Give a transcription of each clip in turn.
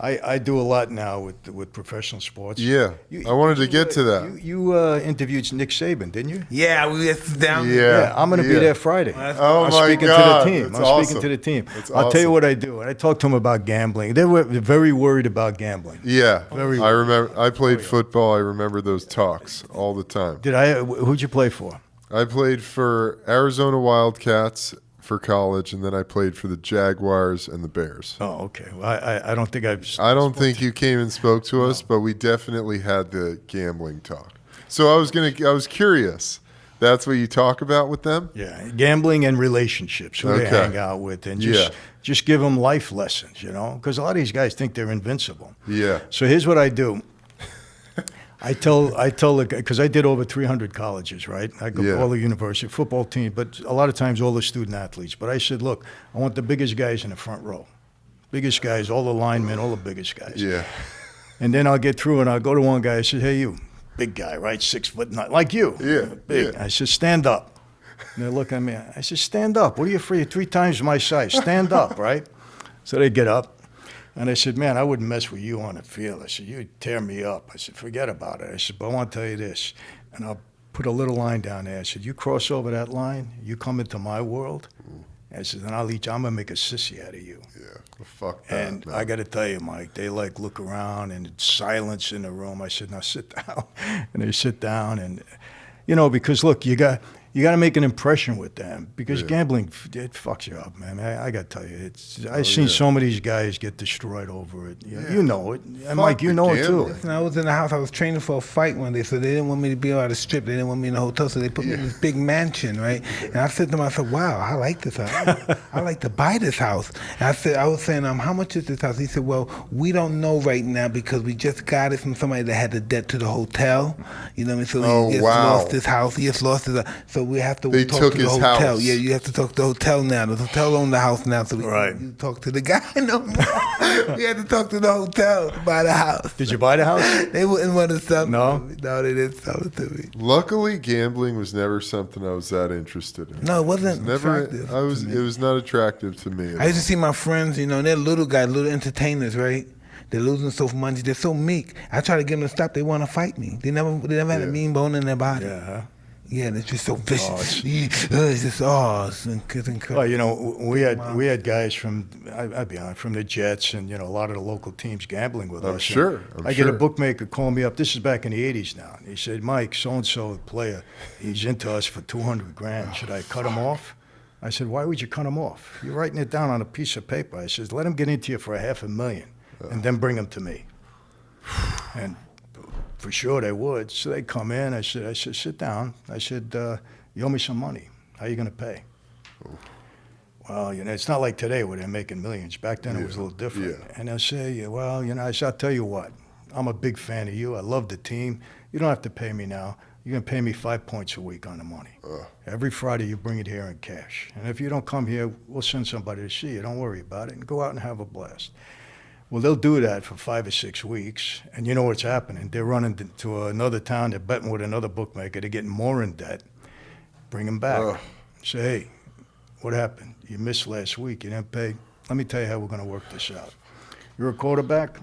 I do a lot now with professional sports. Yeah, I wanted to get to that. You interviewed Nick Saban, didn't you? Yeah, we just down. Yeah. I'm going to be there Friday. Oh, I'm my speaking God. to the team. That's I'm awesome. speaking to the team. That's I'll tell you awesome. what I do. And I talked to them about gambling. They were very worried about gambling. Yeah, Very I remember. I played football. I remember those talks all the time. Who'd you play for? I played for Arizona Wildcats for college, and then I played for the Jaguars and the Bears. Oh, okay. Well, I don't think I've. I don't think you came and spoke to us, but we definitely had the gambling talk. So I was curious. That's what you talk about with them? Yeah, gambling and relationships, who they Okay. hang out with, and just give them life lessons, because a lot of these guys think they're invincible. Yeah. So here's what I do. I tell because I did over 300 colleges, right? I go all the university football team, but a lot of times all the student athletes. But I said, look, I want the biggest guys in the front row, biggest guys, all the linemen, all the biggest guys. Yeah. And then I'll get through and I'll go to one guy. I said, hey, you, big guy, right? 6'9", like you. Yeah. Big. Yeah. I said, stand up. And they look at me. I said, stand up. What are you afraid of? 3 times my size. Stand up, right? So they get up. And I said, man, I wouldn't mess with you on the field. I said, you'd tear me up. I said, forget about it. I said, but I want to tell you this. And I'll put a little line down there. I said, you cross over that line, you come into my world. I said, then I'm going to make a sissy out of you. Yeah. Well, fuck that. And man. I got to tell you, Mike, they look around and it's silence in the room. I said, now sit down. And they sit down. And, because look, you got to make an impression with them because gambling, it fucks you up, man. I got to tell you, I've seen some of these guys get destroyed over it. You know it. And Mike, you know it too. Listen, I was in the house. I was training for a fight one day, so they didn't want me to be on the strip. They didn't want me in the hotel, so they put me in this big mansion, right? And I said to myself, wow, I like this house. I like to buy this house. And I was saying, how much is this house? He said, well, we don't know right now because we just got it from somebody that had the debt to the hotel. You know what I mean? So he just lost his house. He just lost his So we have to talk to the hotel. House. Yeah, you have to talk to the hotel now. The hotel owns the house now, so we can't talk to the guy no more. We had to talk to the hotel to buy the house. Did you buy the house? They wouldn't want to sell it. No? No, they didn't sell it to me. Luckily, gambling was never something I was that interested in. No, it wasn't Never. attractive It was not attractive to me. I used to see my friends, they're little guys, little entertainers, right? They're losing so much money. They're so meek. I try to get them to stop. They want to fight me. They never had a mean bone in their body. Yeah. Yeah, and it's just so vicious. It's just it's incredible. Well, we had guys from I'd be honest, from the Jets and a lot of the local teams gambling with us. I'm sure. I get a bookmaker call me up. This is back in the '80s now. And he said, Mike, so and so player, he's into us for $200,000. Should I cut him off? I said, why would you cut him off? You're writing it down on a piece of paper. I said, let him get into you for $500,000 and then bring him to me. And for sure they would. So they come in. I said, sit down. I said, you owe me some money. How are you going to pay? Well, it's not like today where they're making millions. Back then it was a little different. Yeah. And they'll say, well, I said, I'll tell you what. I'm a big fan of you. I love the team. You don't have to pay me now. You're going to pay me 5 points a week on the money. Every Friday you bring it here in cash. And if you don't come here, we'll send somebody to see you. Don't worry about it. And go out and have a blast. Well, they'll do that for 5 or 6 weeks, and you know what's happening. They're running to another town. They're betting with another bookmaker. They're getting more in debt. Bring them back. Say, hey, what happened? You missed last week. You didn't pay. Let me tell you how we're going to work this out. You're a quarterback.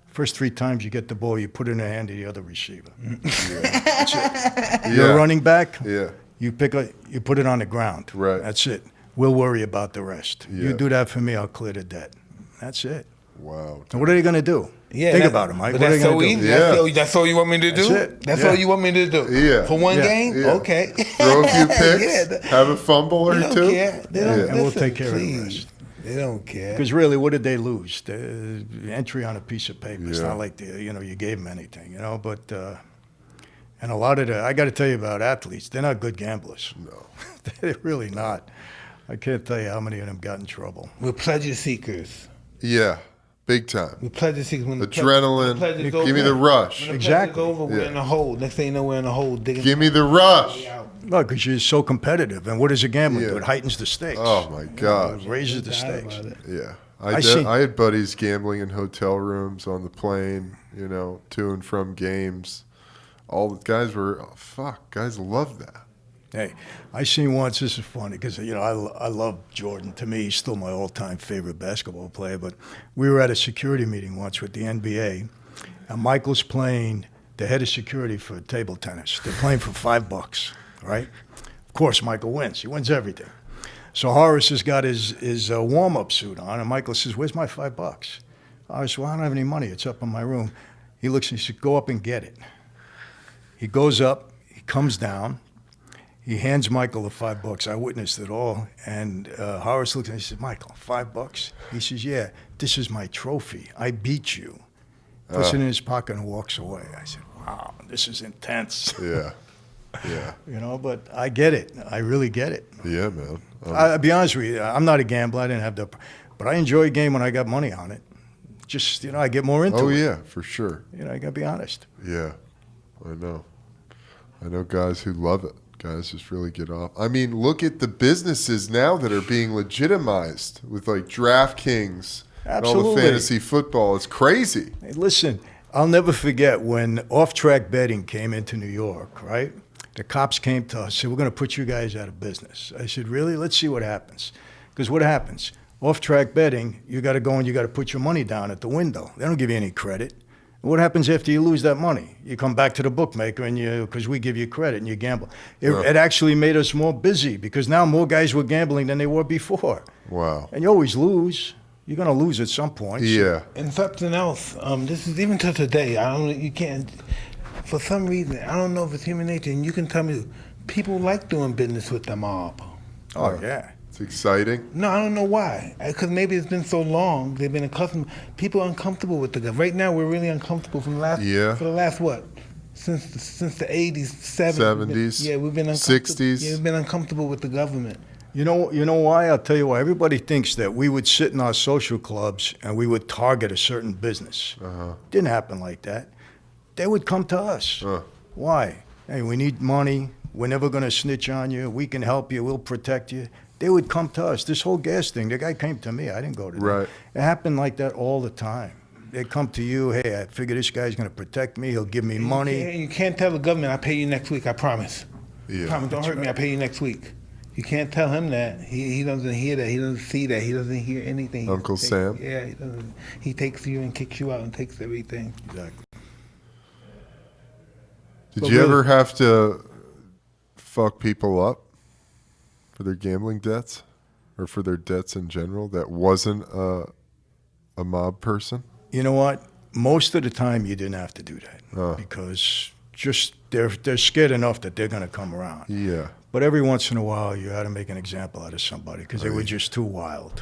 First 3 times you get the ball, you put it in the hand of the other receiver. That's it. You're a running back. Yeah. You put it on the ground. Right. That's it. We'll worry about the rest. Yeah. You do that for me, I'll clear the debt. That's it. Wow. And what are they going to do? Yeah, Think about it, Mike. But What are they that's so going to easy. do? Yeah. That's all you want me to do? That's it. That's Yeah. all you want me to do? Yeah. For one Yeah. game? Yeah. Okay. Throw a few picks, have a fumble or They don't two. care. They don't, And we'll listen, take care of the please. rest. They don't care. Because really, what did they lose? The entry on a piece of paper. It's Yeah. not like you gave them anything, But and a lot of I got to tell you about athletes. They're not good gamblers. No. They're really not. I can't tell you how many of them got in trouble. We're pleasure seekers. Yeah. Big time. We're pleasure seekers. When Adrenaline. pleasure's Give me over- the rush. When the Exactly. pleasure's over, we're Yeah. in a hole. Next thing you know, we're in a hole digging. Give me the rush. Well, because you're so competitive. And what does a gambling do? Yeah. It heightens the stakes. Oh my God. It raises the No doubt stakes. about it. Yeah. I I had buddies gambling in hotel rooms on the plane, to and from games. All the guys guys love that. Hey, I seen once, this is funny, because, I love Jordan. To me, he's still my all-time favorite basketball player. But we were at a security meeting once with the NBA, and Michael's playing the head of security for table tennis. They're playing for $5, right? Of course, Michael wins. He wins everything. So Horace has got his warm-up suit on, and Michael says, "Where's my $5?" Horace, "Well, I don't have any money. It's up in my room." He looks and he said, "Go up and get it." He goes up. He comes down. He hands Michael the $5. I witnessed it all. And Horace looks and he says, "Michael, $5?" He says, "Yeah, this is my trophy. I beat you." Puts it in his pocket and walks away. I said, "Wow, this is intense." Yeah. Yeah. But I get it. I really get it. Yeah, man. I'll be honest with you. I'm not a gambler. I didn't have but I enjoy a game when I got money on it. Just, I get more into it. Oh, yeah, for sure. I got to be honest. Yeah, I know. I know guys who love it. Guys just really get off. I mean, look at the businesses now that are being legitimized with like DraftKings and all the Absolutely. fantasy football. It's crazy. Hey, listen, I'll never forget when off-track betting came into New York, right? The cops came to us, said, "We're going to put you guys out of business." I said, "Really? Let's see what happens." Because what happens? Off-track betting, you got to go and you got to put your money down at the window. They don't give you any credit. What happens after you lose that money? You come back to the bookmaker and because we give you credit and you gamble. It actually made us more busy because now more guys were gambling than they were before. Wow. And you always lose. You're going to lose at some point. Yeah. And something else, this is even to today, you can't, for some reason, I don't know if it's human nature, and you can tell me, people like doing business with the mob. Oh, yeah. It's exciting. No, I don't know why. Because maybe it's been so long, they've been accustomed. People are uncomfortable with the gun. Right now, we're really uncomfortable for the last what? Since the 80s, 70s. Yeah, we've been uncomfortable. 60s. Yeah, we've been uncomfortable with the government. You know why? I'll tell you why. Everybody thinks that we would sit in our social clubs and we would target a certain business. Didn't happen like that. They would come to us. Why? Hey, we need money. We're never going to snitch on you. We can help you. We'll protect you. They would come to us. This whole gas thing, the guy came to me. I didn't go to them. Right. It happened like that all the time. They come to you. Hey, I figure this guy's going to protect me. He'll give me money. You can't tell the government, "I'll pay you next week, I promise." Yeah. Promise, don't hurt me, I'll pay you next week. You can't tell him that. He doesn't hear that. He doesn't see that. He doesn't hear anything. Uncle Sam? Yeah, he doesn't. He takes you and kicks you out and takes everything. Exactly. Did you ever have to fuck people up for their gambling debts or for their debts in general that wasn't a mob person? You know what? Most of the time, you didn't have to do that because just they're scared enough that they're going to come around. Yeah. But every once in a while, you had to make an example out of somebody because they were just too wild.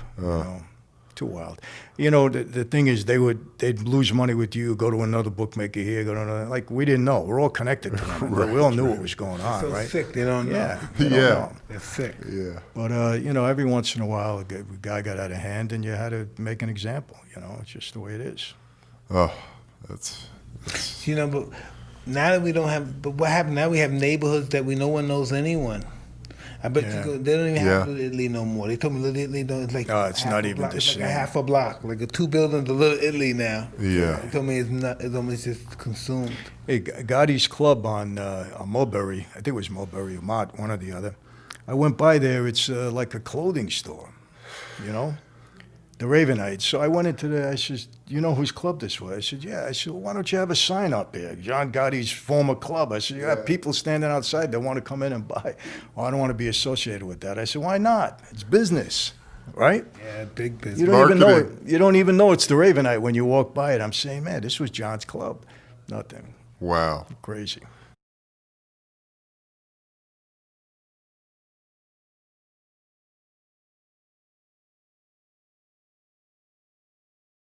Too wild. The thing is, they'd lose money with you, go to another bookmaker here, go to another. Like, we didn't know. We're all connected to them. We all knew what was going on, So right? sick, they don't know. Yeah. They don't Yeah. know. They're sick. Yeah. But, every once in a while, a guy got out of hand and you had to make an example. It's just the way it is. Oh, that's But now that we don't have, but what happened now? We have neighborhoods that no one knows anyone. I bet they don't even have Little Italy no more. They told me Little Italy it's like it's not even the it's same. like a half a block, like a 2 buildings of Little Italy now. Yeah. They told me it's not. It's almost just consumed. Hey, Gotti's Club on Mulberry, I think it was Mulberry or Mott, one or the other. I went by there. It's like a clothing store, the Ravenites. So I went into there. I said, "You know whose club this was?" I said, "Yeah." I said, "Well, why don't you have a sign up here? John Gotti's former club." I said, "You have people standing outside that want to come in and buy." "Well, I don't want to be associated with that." I said, "Why not? It's business, right?" Yeah, big business. You don't even know it. Marketing. You don't even know it's the Ravenite when you walk by it. I'm saying, man, this was John's club. Nothing. wow. Crazy.